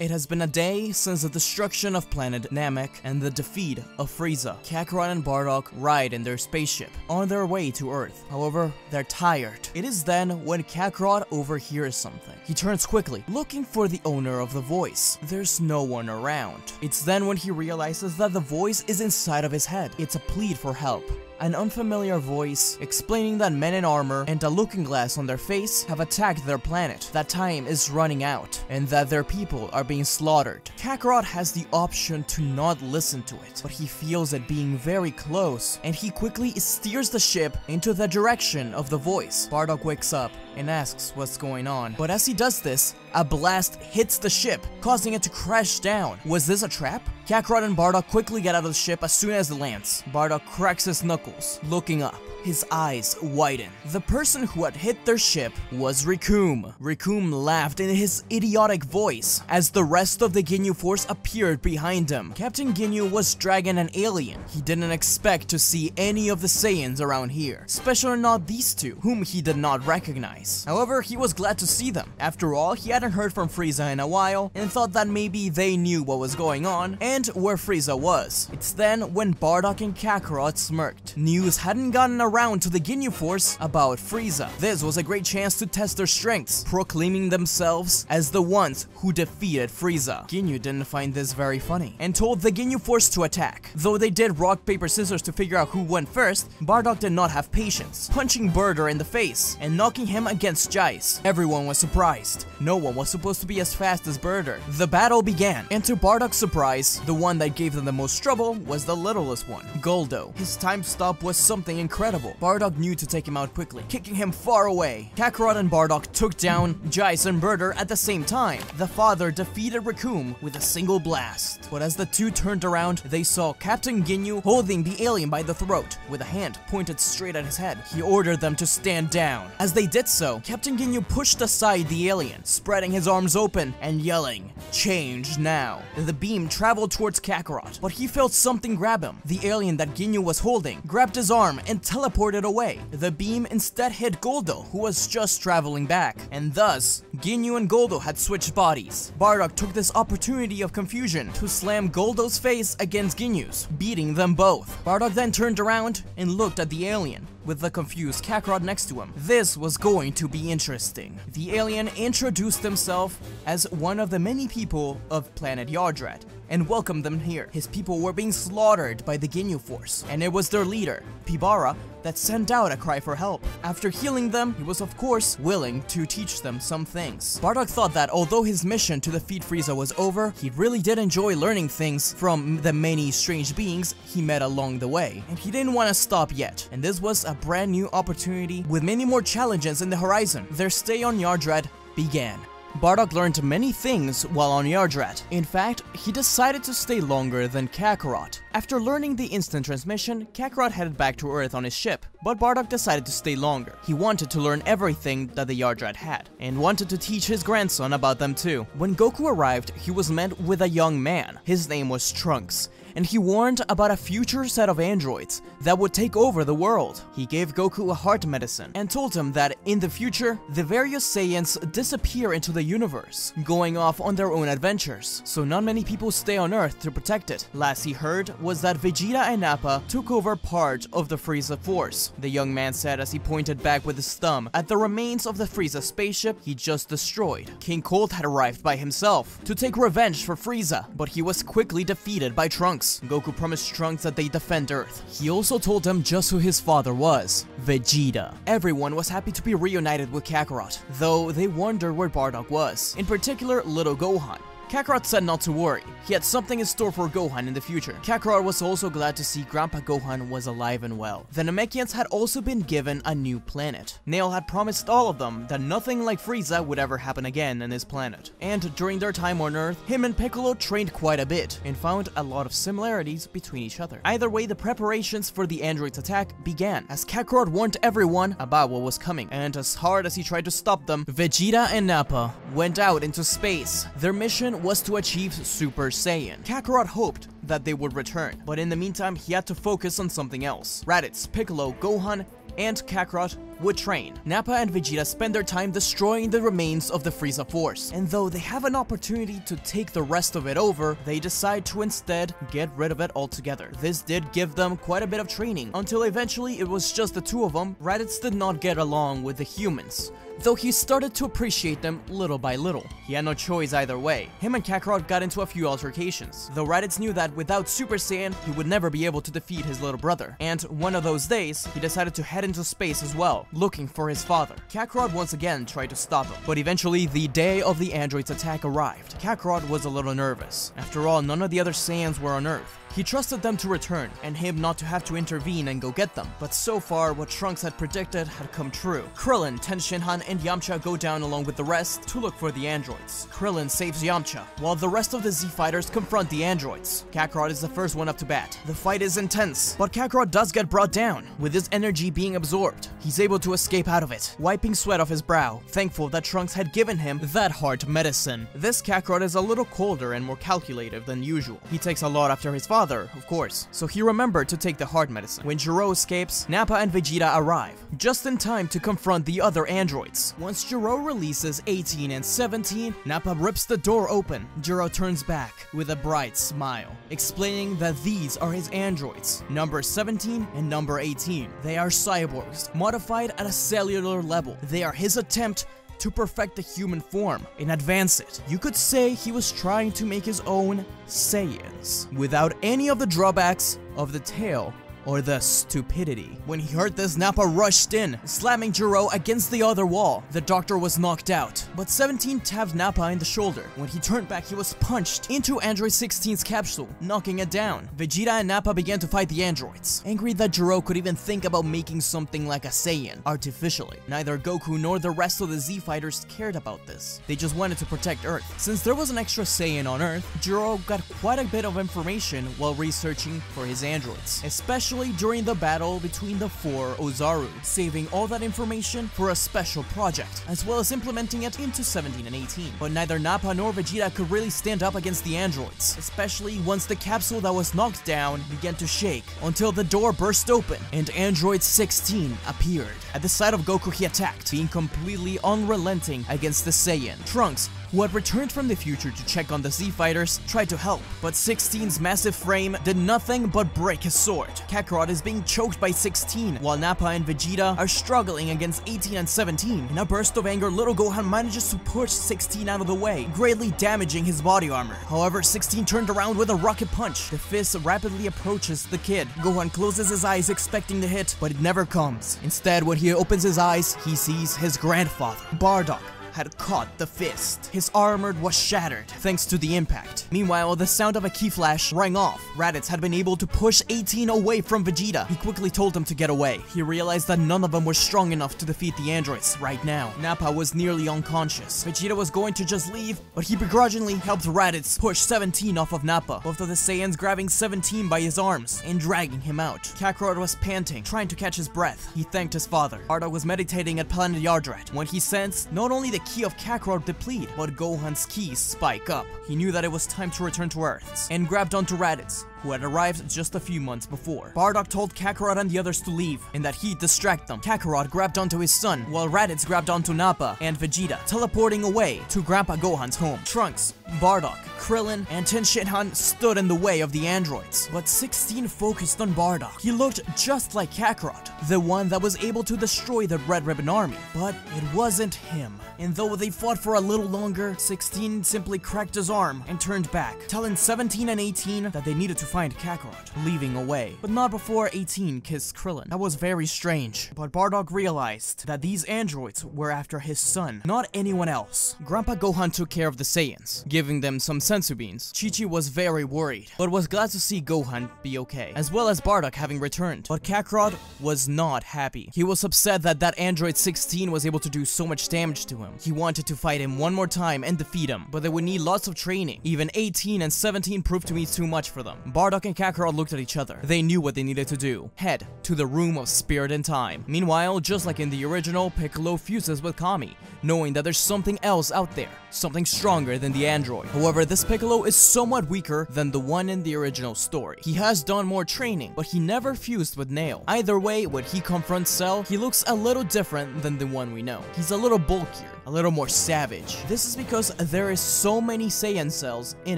It has been a day since the destruction of planet Namek and the defeat of Frieza. Kakarot and Bardock ride in their spaceship on their way to Earth. However, they're tired. It is then when Kakarot overhears something. He turns quickly, looking for the owner of the voice. There's no one around. It's then when he realizes that the voice is inside of his head. It's a plead for help. An unfamiliar voice explaining that men in armor and a looking glass on their face have attacked their planet, that time is running out, and that their people are being slaughtered. Kakarot has the option to not listen to it, but he feels it being very close, and he quickly steers the ship into the direction of the voice. Bardock wakes up and asks what's going on, but as he does this, a blast hits the ship, causing it to crash down. Was this a trap? Kakarot and Bardock quickly get out of the ship as soon as it lands. Bardock cracks his knuckles, looking up. His eyes widen. The person who had hit their ship was Recoome. Recoome laughed in his idiotic voice as the rest of the Ginyu force appeared behind him. Captain Ginyu was dragging an alien. He didn't expect to see any of the Saiyans around here, especially not these two, whom he did not recognize. However, he was glad to see them. After all, he hadn't heard from Frieza in a while and thought that maybe they knew what was going on and where Frieza was. It's then when Bardock and Kakarot smirked. News hadn't gotten around to the Ginyu force about Frieza. This was a great chance to test their strengths, proclaiming themselves as the ones who defeated Frieza. Ginyu didn't find this very funny and told the Ginyu force to attack. Though they did rock, paper, scissors to figure out who went first, Bardock did not have patience, punching Bardock in the face and knocking him against Jaice. Everyone was surprised. No one was supposed to be as fast as Bardock. The battle began, and to Bardock's surprise, the one that gave them the most trouble was the littlest one, Guldo. His time stop was something incredible. Bardock knew to take him out quickly, kicking him far away. Kakarot and Bardock took down Jaice and Bardock at the same time. The father defeated Recoome with a single blast. But as the two turned around, they saw Captain Ginyu holding the alien by the throat, with a hand pointed straight at his head. He ordered them to stand down. As they did so, Captain Ginyu pushed aside the alien, spreading his arms open and yelling, "Change now." The beam traveled towards Kakarot, but he felt something grab him. The alien that Ginyu was holding grabbed his arm and teleported away. The beam instead hit Guldo, who was just traveling back, and thus, Ginyu and Guldo had switched bodies. Bardock took this opportunity of confusion to slam Guldo's face against Ginyu's, beating them both. Bardock then turned around and looked at the alien, with the confused Kakarot next to him. This was going to be interesting. The alien introduced himself as one of the many people of planet Yardrat and welcomed them here. His people were being slaughtered by the Ginyu force, and it was their leader, Pybara, that sent out a cry for help. After healing them, he was of course willing to teach them some things. Bardock thought that although his mission to defeat Frieza was over, he really did enjoy learning things from the many strange beings he met along the way, and he didn't want to stop yet. And this was a brand new opportunity with many more challenges in the horizon. Their stay on Yardrat began. Bardock learned many things while on Yardrat. In fact, he decided to stay longer than Kakarot. After learning the instant transmission, Kakarot headed back to Earth on his ship, but Bardock decided to stay longer. He wanted to learn everything that the Yardrat had, and wanted to teach his grandson about them too. When Goku arrived, he was met with a young man. His name was Trunks, and he warned about a future set of androids that would take over the world. He gave Goku a heart medicine and told him that in the future, the various Saiyans disappear into the universe, going off on their own adventures, so not many people stay on Earth to protect it. Last he heard was that Vegeta and Nappa took over part of the Frieza force, the young man said as he pointed back with his thumb at the remains of the Frieza spaceship he just destroyed. King Cold had arrived by himself to take revenge for Frieza, but he was quickly defeated by Trunks. Goku promised Trunks that they defend Earth. He also told him just who his father was, Vegeta. Everyone was happy to be reunited with Kakarot, though they wondered where Bardock was, in particular little Gohan. Kakarot said not to worry, he had something in store for Gohan in the future. Kakarot was also glad to see Grandpa Gohan was alive and well. The Namekians had also been given a new planet. Nail had promised all of them that nothing like Frieza would ever happen again in his planet. And during their time on Earth, him and Piccolo trained quite a bit, and found a lot of similarities between each other. Either way, the preparations for the androids' attack began, as Kakarot warned everyone about what was coming, and as hard as he tried to stop them, Vegeta and Nappa went out into space. Their mission was to achieve Super Saiyan. Kakarot hoped that they would return, but in the meantime he had to focus on something else. Raditz, Piccolo, Gohan, and Kakarot would train. Nappa and Vegeta spend their time destroying the remains of the Frieza Force, and though they have an opportunity to take the rest of it over, they decide to instead get rid of it altogether. This did give them quite a bit of training, until eventually it was just the two of them. Raditz did not get along with the humans, though he started to appreciate them little by little. He had no choice either way. Him and Kakarot got into a few altercations, though Raditz knew that without Super Saiyan, he would never be able to defeat his little brother. And one of those days, he decided to head into space as well, looking for his father. Kakarot once again tried to stop him, but eventually the day of the android's attack arrived. Kakarot was a little nervous. After all, none of the other Saiyans were on Earth. He trusted them to return, and him not to have to intervene and go get them. But so far, what Trunks had predicted had come true. Krillin, Tenshinhan, and Yamcha go down along with the rest to look for the androids. Krillin saves Yamcha, while the rest of the Z fighters confront the androids. Kakarot is the first one up to bat. The fight is intense, but Kakarot does get brought down, with his energy being absorbed. He's able to escape out of it, wiping sweat off his brow, thankful that Trunks had given him that hard medicine. This Kakarot is a little colder and more calculative than usual. He takes a lot after his father, of course, so he remembered to take the hard medicine. When Jiro escapes, Nappa and Vegeta arrive, just in time to confront the other androids. Once Jiro releases 18 and 17, Nappa rips the door open. Jiro turns back with a bright smile, explaining that these are his androids, number 17 and number 18. They are cyborgs, modified at a cellular level. They are his attempt to perfect the human form and advance it. You could say he was trying to make his own Saiyans, without any of the drawbacks of the tail or the stupidity. When he heard this, Nappa rushed in, slamming Jiro against the other wall. The doctor was knocked out, but 17 tapped Nappa in the shoulder. When he turned back, he was punched into Android 16's capsule, knocking it down. Vegeta and Nappa began to fight the androids, angry that Jiro could even think about making something like a Saiyan artificially. Neither Goku nor the rest of the Z fighters cared about this. They just wanted to protect Earth. Since there was an extra Saiyan on Earth, Jiro got quite a bit of information while researching for his androids, especially during the battle between the four Ozaru, saving all that information for a special project, as well as implementing it into 17 and 18. But neither Nappa nor Vegeta could really stand up against the androids, especially once the capsule that was knocked down began to shake, until the door burst open and Android 16 appeared. At the sight of Goku, he attacked, being completely unrelenting against the Saiyan. Trunks, who had returned from the future to check on the Z fighters, tried to help, but 16's massive frame did nothing but break his sword. Kakarot is being choked by 16, while Nappa and Vegeta are struggling against 18 and 17. In a burst of anger, little Gohan manages to push 16 out of the way, greatly damaging his body armor. However, 16 turned around with a rocket punch. The fist rapidly approaches the kid. Gohan closes his eyes expecting the hit, but it never comes. Instead, when he opens his eyes, he sees his grandfather, Bardock, had caught the fist. His armor was shattered thanks to the impact. Meanwhile, the sound of a key flash rang off. Raditz had been able to push 18 away from Vegeta. He quickly told him to get away. He realized that none of them were strong enough to defeat the androids right now. Nappa was nearly unconscious. Vegeta was going to just leave, but he begrudgingly helped Raditz push 17 off of Nappa, both of the Saiyans grabbing 17 by his arms and dragging him out. Kakarot was panting, trying to catch his breath. He thanked his father. Bardock was meditating at planet Yardrat when he sensed not only the key of Kakarot deplete, but Gohan's keys spike up. He knew that it was time to return to Earth, and grabbed onto Raditz, who had arrived just a few months before. Bardock told Kakarot and the others to leave, and that he'd distract them. Kakarot grabbed onto his son, while Raditz grabbed onto Nappa and Vegeta, teleporting away to Grandpa Gohan's home. Trunks, Bardock, Krillin, and Tenshinhan stood in the way of the androids, but 16 focused on Bardock. He looked just like Kakarot, the one that was able to destroy the Red Ribbon Army, but it wasn't him. And though they fought for a little longer, 16 simply cracked his arm and turned back, telling 17 and 18 that they needed to find Kakarot, leaving away. But not before 18 kissed Krillin. That was very strange, but Bardock realized that these androids were after his son, not anyone else. Grandpa Gohan took care of the Saiyans, giving them some senzu beans. Chi-Chi was very worried, but was glad to see Gohan be okay, as well as Bardock having returned. But Kakarot was not happy. He was upset that Android 16 was able to do so much damage to him. He wanted to fight him one more time and defeat him, but they would need lots of training. Even 18 and 17 proved to be too much for them. Bardock and Kakarot looked at each other. They knew what they needed to do. Head to the Room of Spirit and Time. Meanwhile, just like in the original, Piccolo fuses with Kami, knowing that there's something else out there. Something stronger than the android. However, this Piccolo is somewhat weaker than the one in the original story. He has done more training, but he never fused with Nail. Either way, when he confronts Cell, he looks a little different than the one we know. He's a little bulkier, a little more savage. This is because there is so many Saiyan cells in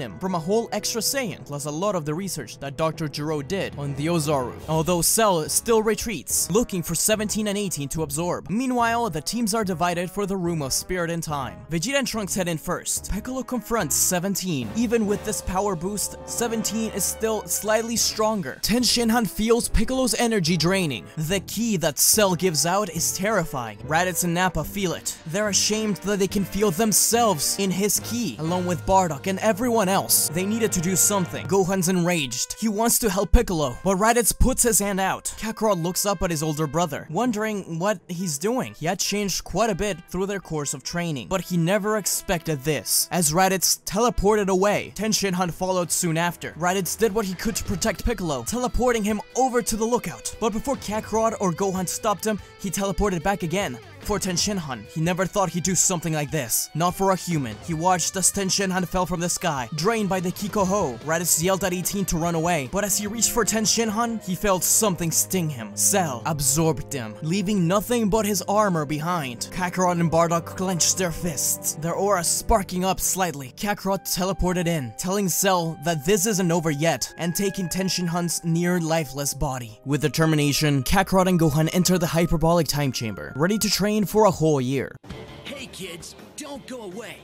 him, from a whole extra Saiyan, plus a lot of the research that Dr. Gero did on the Ozaru. Although Cell still retreats, looking for 17 and 18 to absorb. Meanwhile, the teams are divided for the Room of Spirit and Time. Vegeta and Trunks head in first. Piccolo confronts 17. Even with this power boost, 17 is still slightly stronger. Ten Shinhan feels Piccolo's energy draining. The ki that Cell gives out is terrifying. Raditz and Nappa feel it. They're ashamed that they can feel themselves in his ki, along with Bardock and everyone else. They needed to do something. Gohan's enraged. He wants to help Piccolo, but Raditz puts his hand out. Kakarot looks up at his older brother, wondering what he's doing. He had changed quite a bit through their course of training, but he never expected this. As Raditz teleported away, Ten Shinhan followed soon after. Raditz did what he could to protect Piccolo, teleporting him over to the lookout. But before Kakarot or Gohan stopped him, he teleported back again. For Ten Shinhan, he never thought he'd do something like this. Not for a human. He watched as Ten Shinhan fell from the sky, drained by the Kikoho. Raditz yelled at 18 to run away, but as he reached for Ten Shinhan, he felt something sting him. Cell absorbed him, leaving nothing but his armor behind. Kakarot and Bardock clenched their fists, their aura sparking up slightly. Kakarot teleported in, telling Cell that this isn't over yet, and taking Ten Shinhan's near lifeless body. With determination, Kakarot and Gohan enter the hyperbolic time chamber, ready to train for a whole year. Hey kids, don't go away.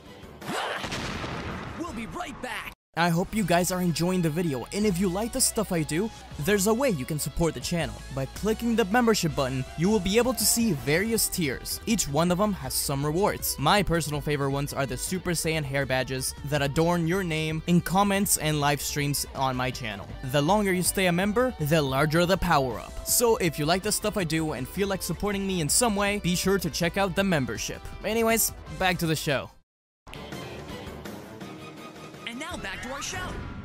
We'll be right back. I hope you guys are enjoying the video, and if you like the stuff I do, there's a way you can support the channel. By clicking the membership button, you will be able to see various tiers. Each one of them has some rewards. My personal favorite ones are the Super Saiyan hair badges that adorn your name in comments and live streams on my channel. The longer you stay a member, the larger the power up. So if you like the stuff I do and feel like supporting me in some way, be sure to check out the membership. Anyways, back to the show. Back to our show.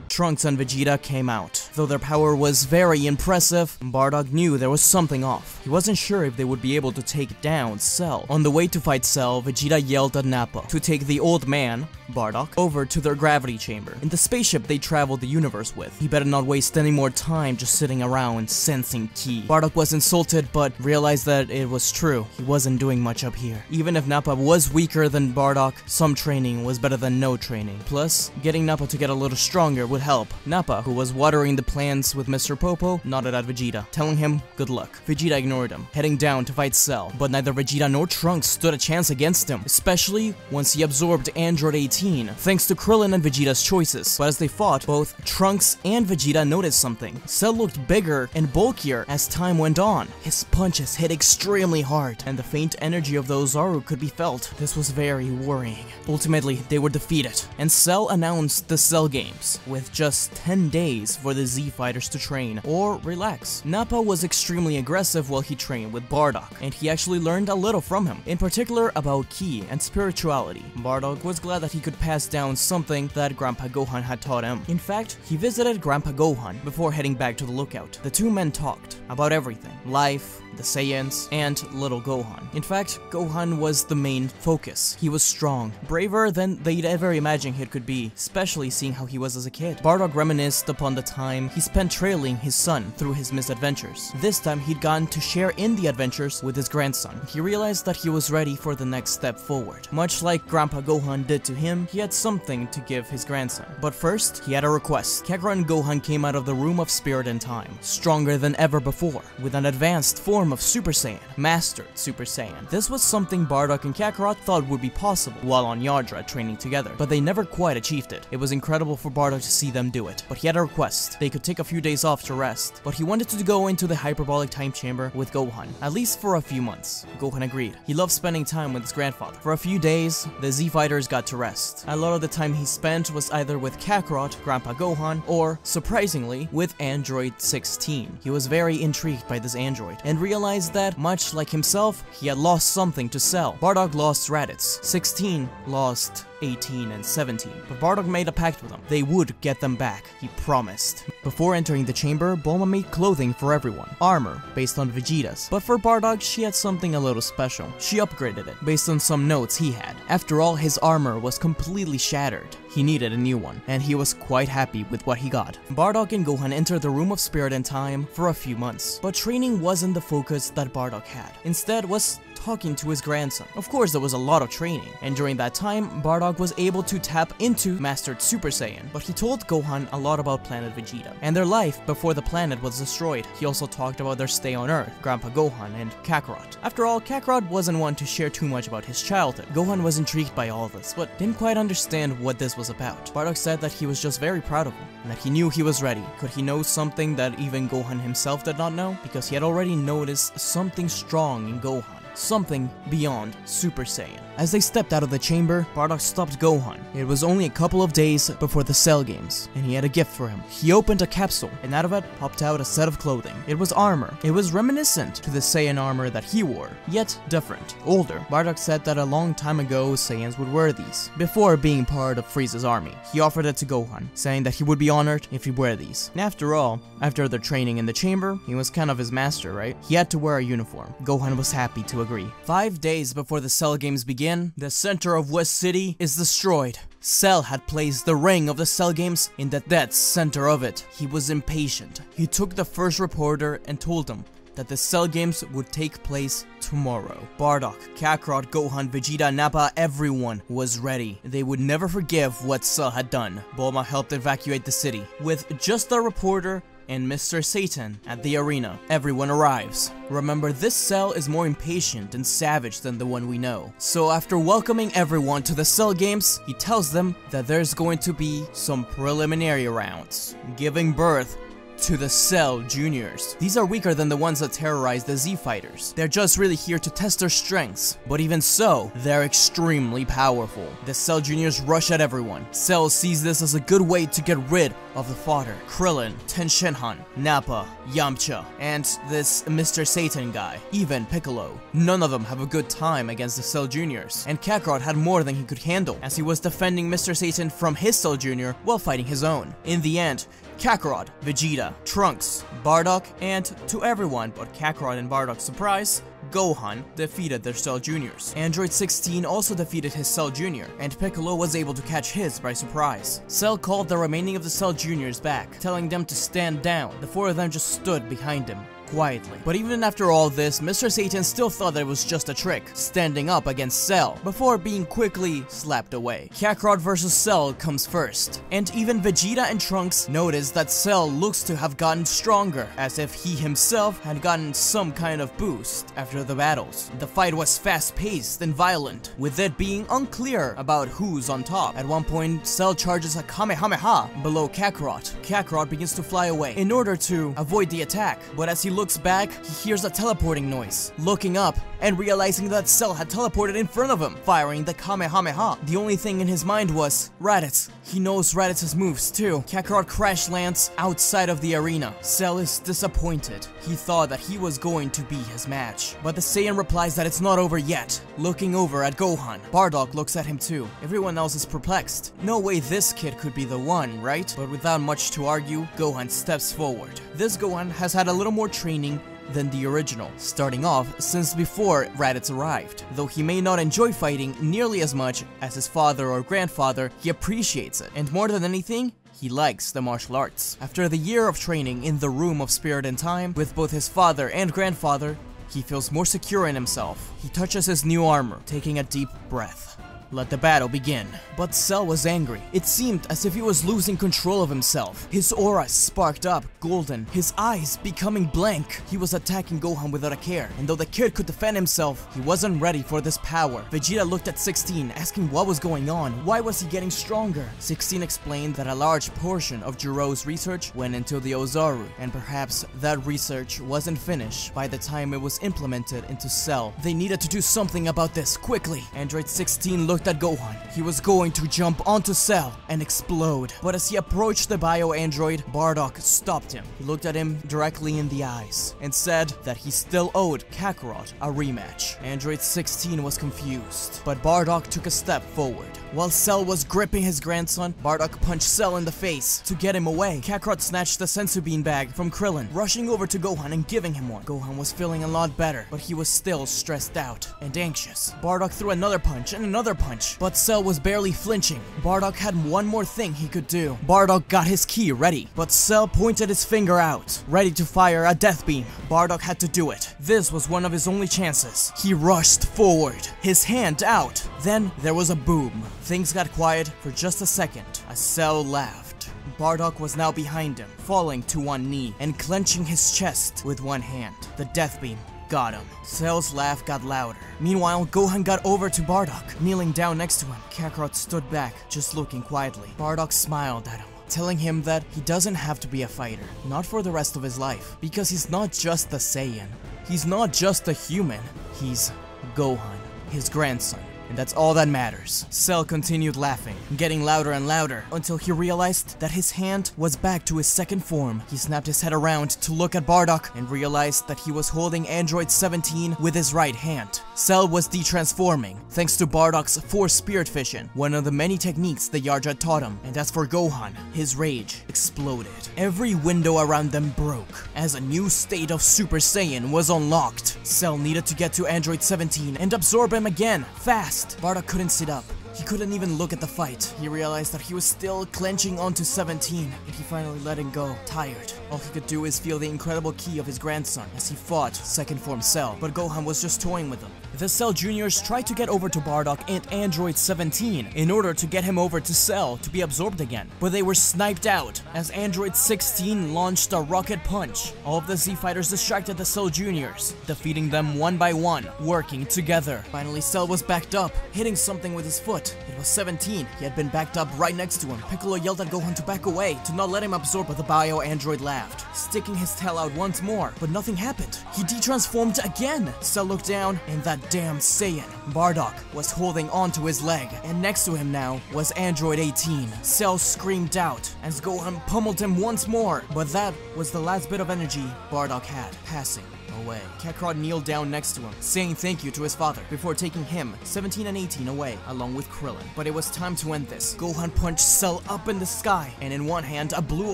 Trunks and Vegeta came out. Though their power was very impressive, Bardock knew there was something off. He wasn't sure if they would be able to take down Cell. On the way to fight Cell, Vegeta yelled at Nappa to take the old man, Bardock, over to their gravity chamber. In the spaceship they traveled the universe with. He better not waste any more time just sitting around sensing ki. Bardock was insulted, but realized that it was true. He wasn't doing much up here. Even if Nappa was weaker than Bardock, some training was better than no training. Plus, getting Nappa to get a little stronger would help. Nappa, who was watering the plants with Mr. Popo, nodded at Vegeta, telling him good luck. Vegeta ignored him, heading down to fight Cell, but neither Vegeta nor Trunks stood a chance against him, especially once he absorbed Android 18, thanks to Krillin and Vegeta's choices. But as they fought, both Trunks and Vegeta noticed something. Cell looked bigger and bulkier as time went on. His punches hit extremely hard, and the faint energy of the Ozaru could be felt. This was very worrying. Ultimately, they were defeated, and Cell announced the Cell Games, with just 10 days for the Z fighters to train or relax. Nappa was extremely aggressive while he trained with Bardock, and he actually learned a little from him, in particular about ki and spirituality. Bardock was glad that he could pass down something that Grandpa Gohan had taught him. In fact, he visited Grandpa Gohan before heading back to the lookout. The two men talked about everything: life, the Saiyans, and little Gohan. In fact, Gohan was the main focus. He was strong, braver than they'd ever imagined he could be, especially seeing how he was as a kid. Bardock reminisced upon the time he spent trailing his son through his misadventures. This time, he'd gone to share in the adventures with his grandson. He realized that he was ready for the next step forward. Much like Grandpa Gohan did to him, he had something to give his grandson. But first, he had a request. Kakarot and Gohan came out of the Room of Spirit and Time, stronger than ever before, with an advanced form of Super Saiyan, Mastered Super Saiyan. This was something Bardock and Kakarot thought would be possible while on Yardrat training together, but they never quite achieved it. It was incredible for Bardock to see them do it, but he had a request. They could take a few days off to rest, but he wanted to go into the hyperbolic time chamber with Gohan, at least for a few months. Gohan agreed. He loved spending time with his grandfather. For a few days, the Z fighters got to rest. A lot of the time he spent was either with Kakarot, Grandpa Gohan, or, surprisingly, with Android 16. He was very intrigued by this android, and realized that, much like himself, he had lost something to Cell. Bardock lost Raditz. 16 lost 18, and 17, but Bardock made a pact with them. They would get them back, he promised. Before entering the chamber, Bulma made clothing for everyone, armor based on Vegeta's, but for Bardock she had something a little special. She upgraded it based on some notes he had. After all, his armor was completely shattered. He needed a new one, and he was quite happy with what he got. Bardock and Gohan entered the Room of Spirit and Time for a few months, but training wasn't the focus that Bardock had. Instead was talking to his grandson. Of course, there was a lot of training, and during that time, Bardock was able to tap into Mastered Super Saiyan, but he told Gohan a lot about Planet Vegeta, and their life before the planet was destroyed. He also talked about their stay on Earth, Grandpa Gohan, and Kakarot. After all, Kakarot wasn't one to share too much about his childhood. Gohan was intrigued by all this, but didn't quite understand what this was about. Bardock said that he was just very proud of him, and that he knew he was ready. Could he know something that even Gohan himself did not know? Because he had already noticed something strong in Gohan. Something beyond Super Saiyan. As they stepped out of the chamber, Bardock stopped Gohan. It was only a couple of days before the Cell Games, and he had a gift for him. He opened a capsule, and out of it popped out a set of clothing. It was armor. It was reminiscent to the Saiyan armor that he wore, yet different, older. Bardock said that a long time ago Saiyans would wear these, before being part of Frieza's army. He offered it to Gohan, saying that he would be honored if he wear these. And after all, after their training in the chamber, he was kind of his master, right? He had to wear a uniform. Gohan was happy to agree. 5 days before the Cell Games begin, the center of West City is destroyed. Cell had placed the ring of the Cell Games in the dead center of it. He was impatient. He took the first reporter and told him that the Cell Games would take place tomorrow. Bardock, Kakarot, Gohan, Vegeta, Nappa, everyone was ready. They would never forgive what Cell had done. Bulma helped evacuate the city. With just the reporter and Mr. Satan at the arena, everyone arrives. Remember, this Cell is more impatient and savage than the one we know. So after welcoming everyone to the Cell Games, he tells them that there's going to be some preliminary rounds, giving birth to the Cell Juniors. These are weaker than the ones that terrorize the Z Fighters. They're just really here to test their strengths, but even so, they're extremely powerful. The Cell Juniors rush at everyone. Cell sees this as a good way to get rid of the fodder. Krillin, Tenshinhan, Nappa, Yamcha, and this Mr. Satan guy, even Piccolo. None of them have a good time against the Cell Juniors, and Kakarot had more than he could handle, as he was defending Mr. Satan from his Cell Junior while fighting his own. In the end, Kakarot, Vegeta, Trunks, Bardock, and to everyone but Kakarot and Bardock's surprise, Gohan defeated their Cell Juniors. Android 16 also defeated his Cell Junior, and Piccolo was able to catch his by surprise. Cell called the remaining of the Cell Juniors back, telling them to stand down. The four of them just stood behind him quietly. But even after all this, Mr. Satan still thought that it was just a trick, standing up against Cell, before being quickly slapped away. Kakarot versus Cell comes first, and even Vegeta and Trunks notice that Cell looks to have gotten stronger, as if he himself had gotten some kind of boost after the battles. The fight was fast-paced and violent, with it being unclear about who's on top. At one point, Cell charges a Kamehameha below Kakarot. Kakarot begins to fly away in order to avoid the attack, but as he looks back, he hears a teleporting noise. Looking up and realizing that Cell had teleported in front of him, firing the Kamehameha. The only thing in his mind was Raditz. He knows Raditz's moves too. Kakarot crash lands outside of the arena. Cell is disappointed. He thought that he was going to be his match, but the Saiyan replies that it's not over yet. Looking over at Gohan, Bardock looks at him too. Everyone else is perplexed. No way this kid could be the one, right? But without much to argue, Gohan steps forward. This Gohan has had a little more training than the original, starting off since before Raditz arrived. Though he may not enjoy fighting nearly as much as his father or grandfather, he appreciates it, and more than anything, he likes the martial arts. After the year of training in the Room of Spirit and Time with both his father and grandfather, he feels more secure in himself. He touches his new armor, taking a deep breath. Let the battle begin. But Cell was angry. It seemed as if he was losing control of himself. His aura sparked up, golden, his eyes becoming blank. He was attacking Gohan without a care, and though the kid could defend himself, he wasn't ready for this power. Vegeta looked at 16, asking what was going on. Why was he getting stronger? 16 explained that a large portion of Jiro's research went into the Ozaru, and perhaps that research wasn't finished by the time it was implemented into Cell. They needed to do something about this quickly. Android 16 looked looked at Gohan. He was going to jump onto Cell and explode. But as he approached the bio-android, Bardock stopped him. He looked at him directly in the eyes and said that he still owed Kakarot a rematch. Android 16 was confused, but Bardock took a step forward. While Cell was gripping his grandson, Bardock punched Cell in the face to get him away. Kakarot snatched the sensu bean bag from Krillin, rushing over to Gohan and giving him one. Gohan was feeling a lot better, but he was still stressed out and anxious. Bardock threw another punch and another punch, but Cell was barely flinching. Bardock had one more thing he could do. Bardock got his ki ready, but Cell pointed his finger out, ready to fire a death beam. Bardock had to do it. This was one of his only chances. He rushed forward, his hand out. Then there was a boom. Things got quiet for just a second as Cell laughed. Bardock was now behind him, falling to one knee and clenching his chest with one hand. The death beam got him. Cell's laugh got louder. Meanwhile, Gohan got over to Bardock, kneeling down next to him. Kakarot stood back, just looking quietly. Bardock smiled at him, telling him that he doesn't have to be a fighter, not for the rest of his life, because he's not just a Saiyan. He's not just a human. He's Gohan, his grandson. And that's all that matters. Cell continued laughing, getting louder and louder, until he realized that his hand was back to his second form. He snapped his head around to look at Bardock and realized that he was holding Android 17 with his right hand. Cell was detransforming, thanks to Bardock's Force Spirit Fission, one of the many techniques the Yardrat taught him. And as for Gohan, his rage exploded. Every window around them broke, as a new state of Super Saiyan was unlocked. Cell needed to get to Android 17 and absorb him again, fast. Bardock couldn't sit up. He couldn't even look at the fight. He realized that he was still clenching onto 17, and he finally let him go, tired. All he could do is feel the incredible ki of his grandson as he fought second form Cell, but Gohan was just toying with him. The Cell Juniors tried to get over to Bardock and Android 17 in order to get him over to Cell to be absorbed again, but they were sniped out as Android 16 launched a rocket punch. All of the Z Fighters distracted the Cell Juniors, defeating them one by one, working together. Finally, Cell was backed up, hitting something with his foot. It was 17. He had been backed up right next to him. Piccolo yelled at Gohan to back away, to not let him absorb, but the bio-android laughed, sticking his tail out once more, but nothing happened. He detransformed again. Cell looked down, and that damn Saiyan, Bardock, was holding onto his leg, and next to him now was Android 18. Cell screamed out as Gohan pummeled him once more, but that was the last bit of energy Bardock had, passing away. Kakarot kneeled down next to him, saying thank you to his father, before taking him, 17 and 18 away, along with Krillin. But it was time to end this. Gohan punched Cell up in the sky, and in one hand, a blue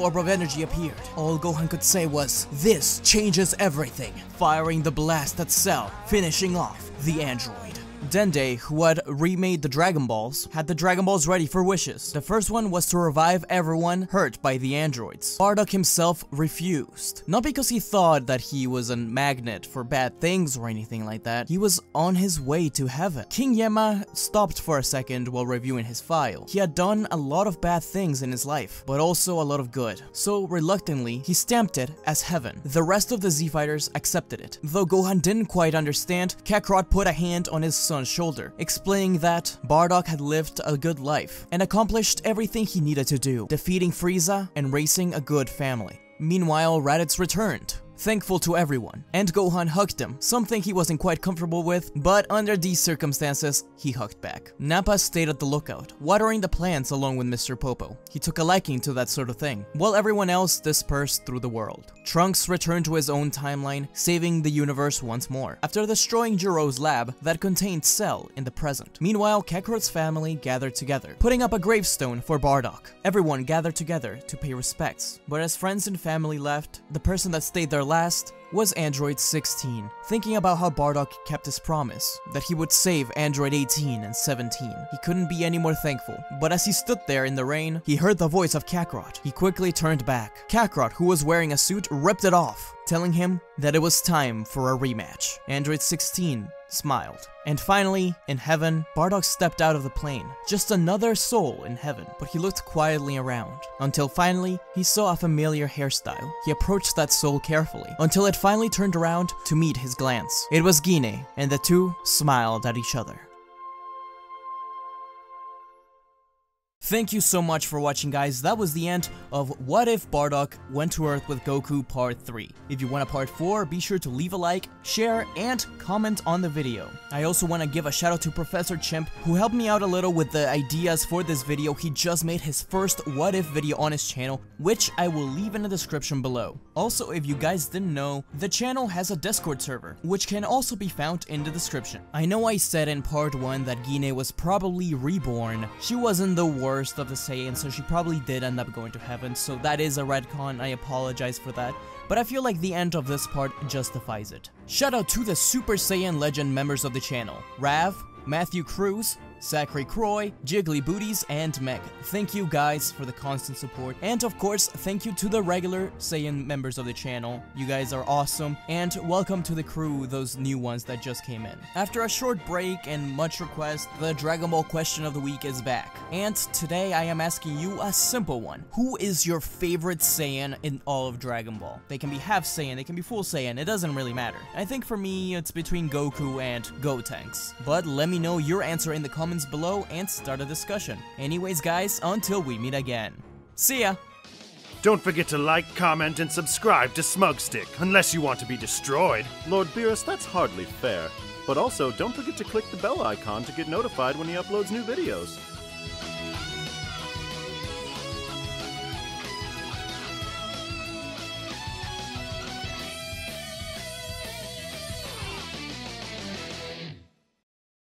orb of energy appeared. All Gohan could say was, "This changes everything," firing the blast at Cell, finishing off the android. Dende, who had remade the Dragon Balls, had the Dragon Balls ready for wishes. The first one was to revive everyone hurt by the androids. Bardock himself refused. Not because he thought that he was a magnet for bad things or anything like that. He was on his way to heaven. King Yemma stopped for a second while reviewing his file. He had done a lot of bad things in his life, but also a lot of good. So reluctantly, he stamped it as heaven. The rest of the Z Fighters accepted it. Though Gohan didn't quite understand, Kakarot put a hand on his son's shoulder, explaining that Bardock had lived a good life and accomplished everything he needed to do, defeating Frieza and raising a good family. Meanwhile, Raditz returned, thankful to everyone, and Gohan hugged him, something he wasn't quite comfortable with, but under these circumstances, he hugged back. Nappa stayed at the lookout, watering the plants along with Mr. Popo. He took a liking to that sort of thing, while everyone else dispersed through the world. Trunks returned to his own timeline, saving the universe once more, after destroying Jiro's lab that contained Cell in the present. Meanwhile, Kakarot's family gathered together, putting up a gravestone for Bardock. Everyone gathered together to pay respects, but as friends and family left, the person that stayed there last was Android 16, thinking about how Bardock kept his promise, that he would save Android 18 and 17. He couldn't be any more thankful, but as he stood there in the rain, he heard the voice of Kakarot. He quickly turned back. Kakarot, who was wearing a suit, ripped it off, telling him that it was time for a rematch. Android 16 smiled. And finally, in heaven, Bardock stepped out of the plane. Just another soul in heaven, but he looked quietly around, until finally, he saw a familiar hairstyle. He approached that soul carefully, until it finally turned around to meet his glance. It was Gine, and the two smiled at each other. Thank you so much for watching, guys. That was the end of What If Bardock Went to Earth with Goku Part 3. If you want a Part 4, be sure to leave a like, share, and comment on the video. I also want to give a shout out to Professor Chimp, who helped me out a little with the ideas for this video. He just made his first What If video on his channel, which I will leave in the description below. Also, if you guys didn't know, the channel has a Discord server, which can also be found in the description. I know I said in Part 1 that Gine was probably reborn. She wasn't the worst of the Saiyans, so she probably did end up going to heaven, so that is a retcon. I apologize for that, but I feel like the end of this part justifies it. Shout out to the Super Saiyan Legend members of the channel: Rav, Matthew Cruz, Zachary Croy, Jiggly Booties, and Meg. Thank you guys for the constant support, and of course, thank you to the regular Saiyan members of the channel. You guys are awesome, and welcome to the crew, those new ones that just came in. After a short break and much request, the Dragon Ball question of the week is back. And today I am asking you a simple one. Who is your favorite Saiyan in all of Dragon Ball? They can be half Saiyan, they can be full Saiyan, it doesn't really matter. I think for me, it's between Goku and Gotenks. But let me know your answer in the comments below and start a discussion. Anyways, guys, until we meet again. See ya! Don't forget to like, comment, and subscribe to Smugstick, unless you want to be destroyed. Lord Beerus, that's hardly fair. But also, don't forget to click the bell icon to get notified when he uploads new videos.